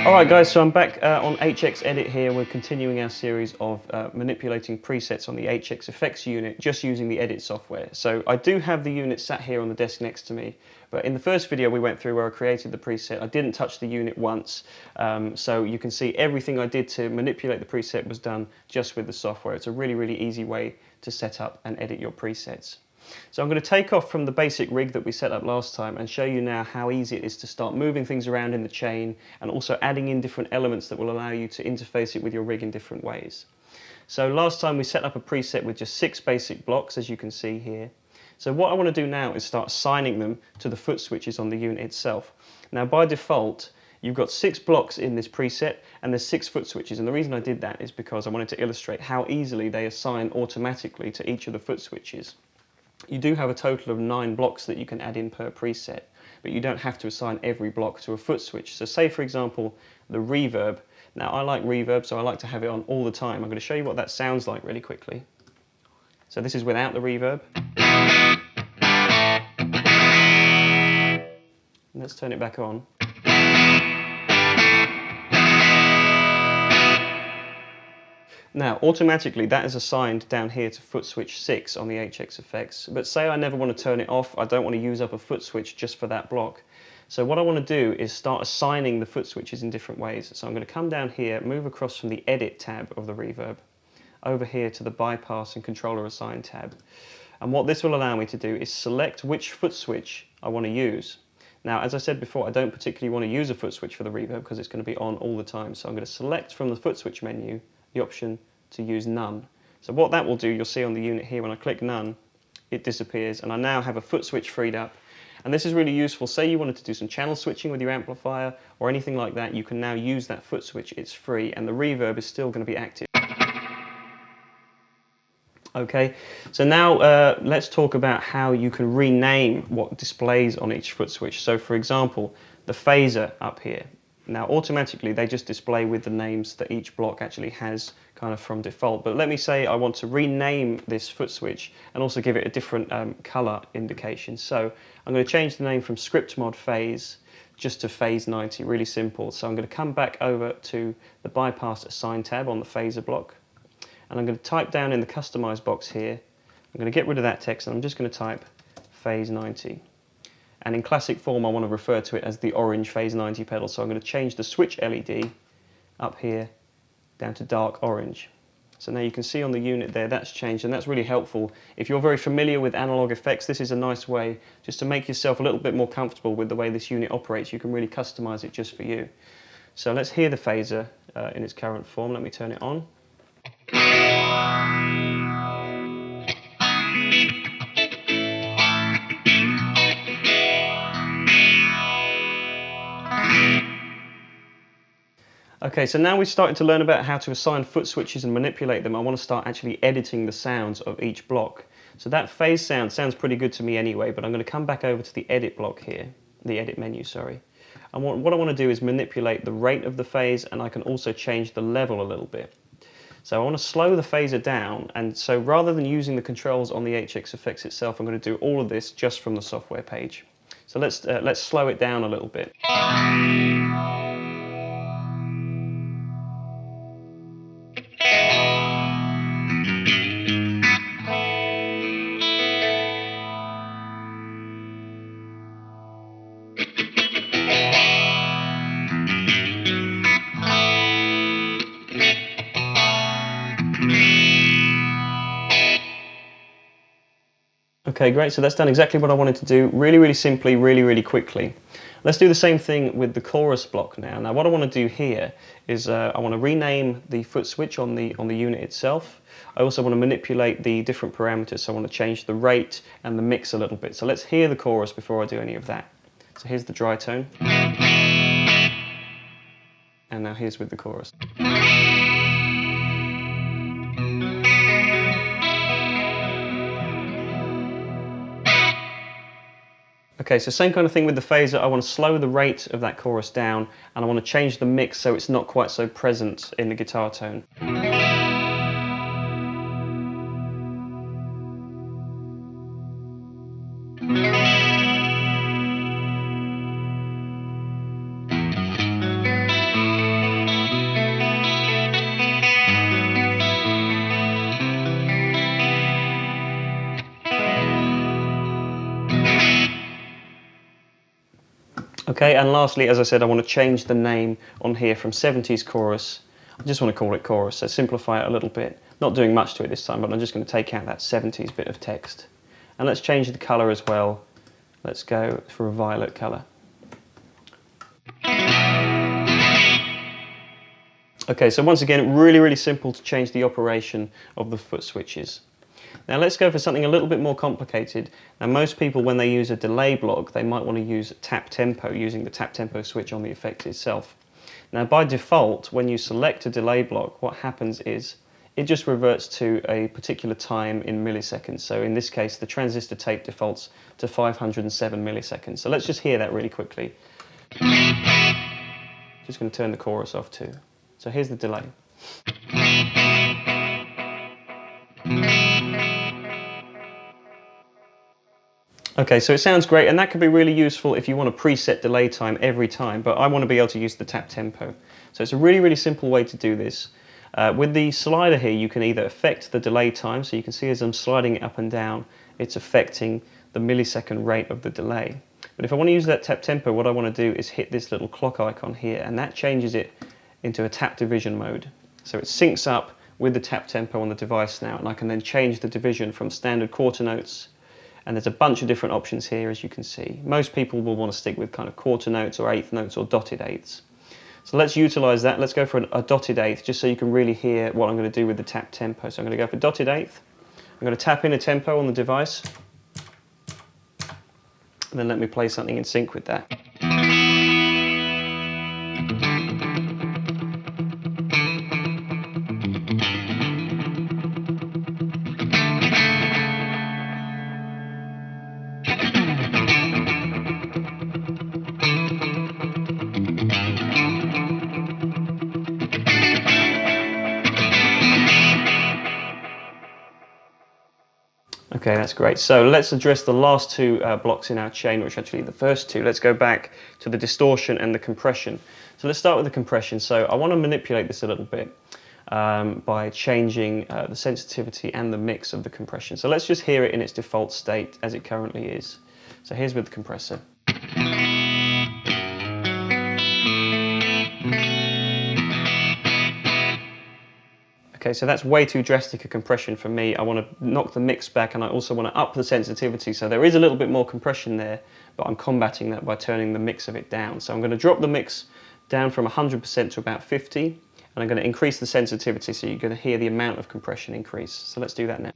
Alright guys, so I'm back on HX Edit here. We're continuing our series of manipulating presets on the HX Effects unit just using the Edit software. So I do have the unit sat here on the desk next to me, but in the first video we went through where I created the preset, I didn't touch the unit once. So you can see everything I did to manipulate the preset was done just with the software. It's a really easy way to set up and edit your presets. So I'm going to take off from the basic rig that we set up last time and show you now how easy it is to start moving things around in the chain and also adding in different elements that will allow you to interface it with your rig in different ways. So last time we set up a preset with just 6 basic blocks, as you can see here. So what I want to do now is start assigning them to the foot switches on the unit itself. Now by default you've got 6 blocks in this preset and there's 6 foot switches, and the reason I did that is because I wanted to illustrate how easily they assign automatically to each of the foot switches. You do have a total of 9 blocks that you can add in per preset, but you don't have to assign every block to a foot switch. So say for example the reverb. Now I like reverb, so I like to have it on all the time. I'm going to show you what that sounds like really quickly. So this is without the reverb. Let's turn it back on. Now, automatically that is assigned down here to foot switch 6 on the HX Effects, but say I never want to turn it off, I don't want to use up a foot switch just for that block. So what I want to do is start assigning the foot switches in different ways. So I'm going to come down here, move across from the Edit tab of the reverb, over here to the Bypass and Controller Assign tab. And what this will allow me to do is select which foot switch I want to use. Now, as I said before, I don't particularly want to use a foot switch for the reverb because it's going to be on all the time. So I'm going to select from the foot switch menu the option to use none. So what that will do, you'll see on the unit here, when I click none, it disappears and I now have a foot switch freed up. And this is really useful. Say you wanted to do some channel switching with your amplifier or anything like that, you can now use that foot switch. It's free and the reverb is still going to be active. Okay, so now let's talk about how you can rename what displays on each foot switch. So for example, the phaser up here. Now automatically they just display with the names that each block actually has kind of from default. But let me say I want to rename this foot switch and also give it a different color indication. So I'm going to change the name from script mod phase just to phase 90, really simple. So I'm going to come back over to the bypass assign tab on the phaser block. And I'm going to type down in the customize box here, I'm going to get rid of that text and I'm just going to type phase 90. And in classic form I want to refer to it as the orange phase 90 pedal, so I'm going to change the switch LED up here down to dark orange. So now you can see on the unit there that's changed, and that's really helpful. If you're very familiar with analog effects, this is a nice way just to make yourself a little bit more comfortable with the way this unit operates. You can really customize it just for you. So let's hear the phaser in its current form. Let me turn it on. Okay, so now we've started to learn about how to assign foot switches and manipulate them. I want to start actually editing the sounds of each block. So that phase sound sounds pretty good to me anyway, but I'm going to come back over to the edit block here, the edit menu, sorry. And what I want to do is manipulate the rate of the phase, and I can also change the level a little bit. So I want to slow the phaser down, and so rather than using the controls on the HX Effects itself, I'm going to do all of this just from the software page. So let's slow it down a little bit. Okay, great, so that's done exactly what I wanted to do, really simply, really quickly. Let's do the same thing with the chorus block now. Now what I want to do here is I want to rename the foot switch on the unit itself. I also want to manipulate the different parameters, so I want to change the rate and the mix a little bit. So let's hear the chorus before I do any of that. So here's the dry tone. And now here's with the chorus. Okay, so same kind of thing with the phaser. I want to slow the rate of that chorus down, and I want to change the mix so it's not quite so present in the guitar tone. Okay, and lastly, as I said, I want to change the name on here from 70s chorus. I just want to call it chorus, so simplify it a little bit. Not doing much to it this time, but I'm just going to take out that 70s bit of text. And let's change the colour as well. Let's go for a violet colour. Okay, so once again, really simple to change the operation of the foot switches. Now let's go for something a little bit more complicated. Now most people, when they use a delay block, they might want to use tap tempo using the tap tempo switch on the effect itself. Now by default, when you select a delay block, what happens is it just reverts to a particular time in milliseconds. So in this case, the transistor tape defaults to 507 milliseconds. So let's just hear that really quickly. Just going to turn the chorus off too. So here's the delay. Okay, so it sounds great, and that could be really useful if you want to preset delay time every time, but I want to be able to use the tap tempo. So it's a really simple way to do this. With the slider here, you can either affect the delay time, so you can see as I'm sliding it up and down, it's affecting the millisecond rate of the delay. But if I want to use that tap tempo, what I want to do is hit this little clock icon here, and that changes it into a tap division mode. So it syncs up with the tap tempo on the device now, and I can then change the division from standard quarter notes. And there's a bunch of different options here, as you can see. Most people will want to stick with kind of quarter notes or eighth notes or dotted eighths. So let's utilize that. Let's go for a dotted eighth, just so you can really hear what I'm going to do with the tap tempo. So I'm going to go for dotted eighth. I'm going to tap in a tempo on the device. And then let me play something in sync with that. Okay, that's great. So let's address the last two blocks in our chain, which are actually the first two. Let's go back to the distortion and the compression. So let's start with the compression. So I want to manipulate this a little bit by changing the sensitivity and the mix of the compression. So let's just hear it in its default state as it currently is. So here's with the compressor. Okay, so that's way too drastic a compression for me. I want to knock the mix back, and I also want to up the sensitivity. So there is a little bit more compression there, but I'm combating that by turning the mix of it down. So I'm going to drop the mix down from 100% to about 50, and I'm going to increase the sensitivity, so you're going to hear the amount of compression increase. So let's do that now.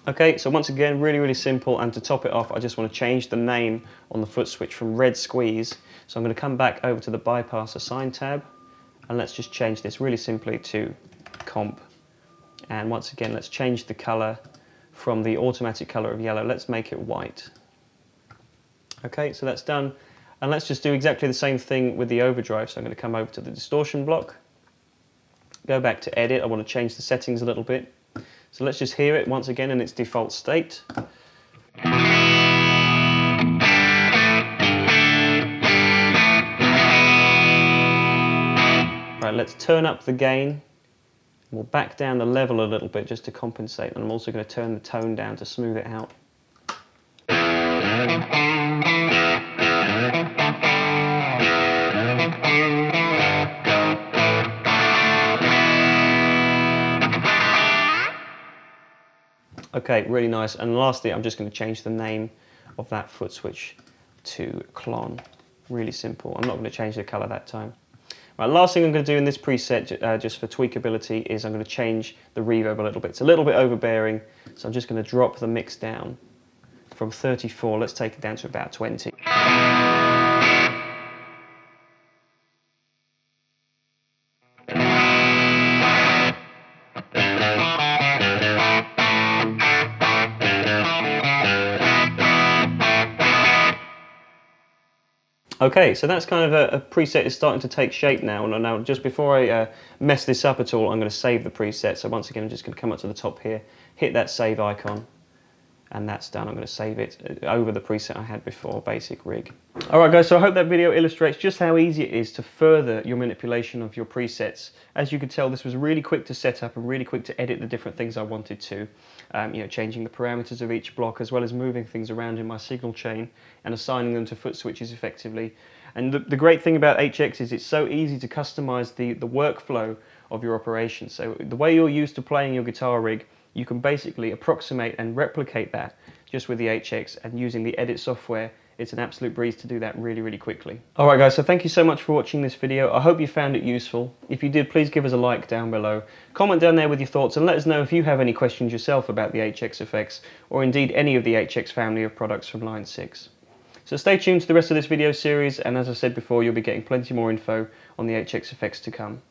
Okay, so once again, really simple, and to top it off, I just want to change the name on the foot switch from red squeeze. So I'm going to come back over to the bypass assign tab, and let's just change this really simply to comp. And once again, let's change the color from the automatic color of yellow. Let's make it white. Okay, so that's done. And let's just do exactly the same thing with the overdrive. So I'm going to come over to the distortion block, go back to edit. I want to change the settings a little bit. So let's just hear it once again in its default state. Right, let's turn up the gain. We'll back down the level a little bit just to compensate, and I'm also going to turn the tone down to smooth it out. Okay, really nice. And lastly, I'm just going to change the name of that foot switch to Clon. Really simple. I'm not going to change the color that time. Right, last thing I'm going to do in this preset, just for tweakability, is I'm going to change the reverb a little bit. It's a little bit overbearing, so I'm just going to drop the mix down from 34. Let's take it down to about 20. Okay, so that's kind of a preset is starting to take shape now. And now, just before I mess this up at all, I'm going to save the preset. So once again, I'm just going to come up to the top here, hit that save icon, and that's done. I'm going to save it over the preset I had before, basic rig. Alright guys, so I hope that video illustrates just how easy it is to further your manipulation of your presets. As you could tell, this was really quick to set up and really quick to edit the different things I wanted to. Changing the parameters of each block, as well as moving things around in my signal chain and assigning them to foot switches effectively. And the great thing about HX is it's so easy to customize the workflow of your operation. So the way you're used to playing your guitar rig, you can basically approximate and replicate that just with the HX, and using the edit software, it's an absolute breeze to do that really, really quickly. Alright guys, so thank you so much for watching this video. I hope you found it useful. If you did, please give us a like down below. Comment down there with your thoughts and let us know if you have any questions yourself about the HX effects, or indeed any of the HX family of products from Line 6. So stay tuned to the rest of this video series, and as I said before, you'll be getting plenty more info on the HX effects to come.